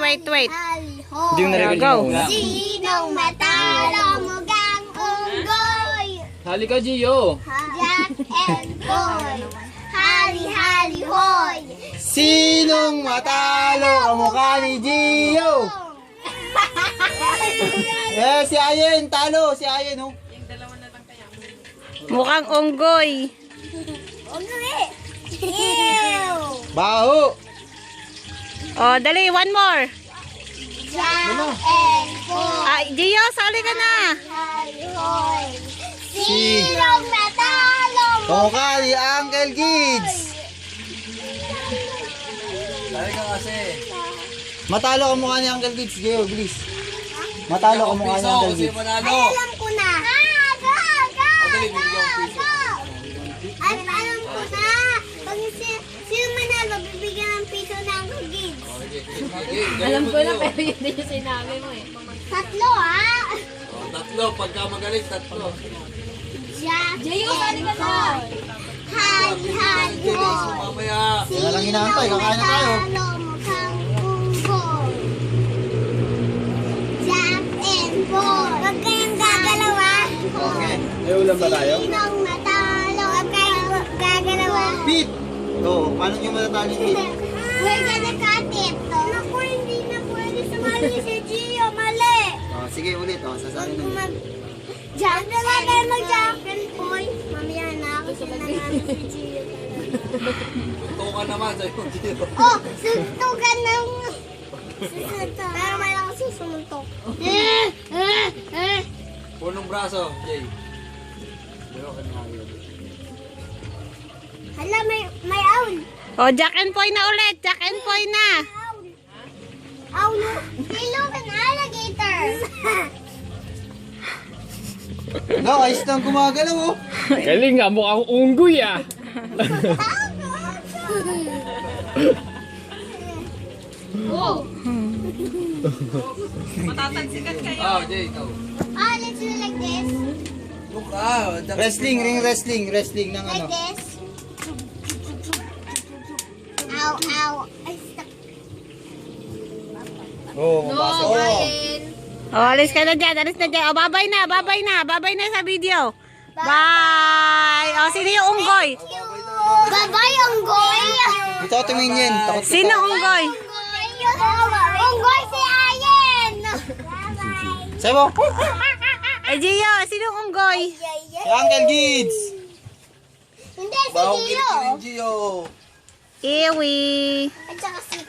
Wait. Hindi mo narinig Go. yung una. Sinong matalo mo gang unggoy? Halika, Gio. Jack and Boy. Hali hoy. Sinong matalo ang mukha ni Gio? Si Ayen, talo. Si Ayen, oh. Mukhang unggoy. Unggoy. Ew. Baho. Oh, dali, one more. Jack and Boy. Gio, sali ka na. Hali hoy. Sinong matalo mo? Ang mukha ni Uncle Gids. Halika kasi. Matalo ang mukha ni Uncle Gids, Gio, bilis. Matalo ang mukha ni Uncle Gids. Ay, alam ko na. Go! Ay, alam ko na. Pag sino manalo, bibigyan ng piso ng gigs. Alam ko na pero yun din yung sinabi mo eh. Tatlo, ha? Tatlo, pagka magaling, tatlo. Jack Jayo, sali ka na! Hali hoy. Mamaya. Yan na lang inaantay, kakain na tayo. Matalo mo kang unggoy. Jack and Boy. Huwag kayong gagalaw, ha? Okay. May ulam ba tayo? Sinong matalo? Huwag kayong gagalaw, ha? Pete! Oo, paano nyo matatalo yung Pete? We're gonna cut it. Naku, hindi na pwede sumali si Gio. Mali. Oh, sige ulit, sasali na. Jack na lang kayo mag-Jack and Boy. Mamaya na kasi nagamit si Gio. Tutukan naman sa'yo, Gio. Oh, suntukan ng... Pero may lang kasi sumuntok. Punong braso, Jay. Pero kanina yun. Hala, may owl. Oh, Jack and Poy na ulit. Jack and Poy na. Owl. Hey, look, an alligator. No, ayos lang gumagalaw, oh. Galing nga, mukhang unggoy ah. Ah, Jay, ikaw. Oh, let's do like this. Look, Wrestling, ring wrestling ng ano. Like this. Ow, ow. Ay, stuck. Oo, mabasa. Oh, alis ka na dyan. Oh, babay na sa video. Bye. Oh, sino yung unggoy? Bye-bye, unggoy. Ito ako tumingin. Takot ka. Sino unggoy? Unggoy si Ayen. Bye-bye. Sebo, Gio, sino unggoy? si Uncle Gids. Hindi, si Bahong Gio. Gio. Iwi. At saka si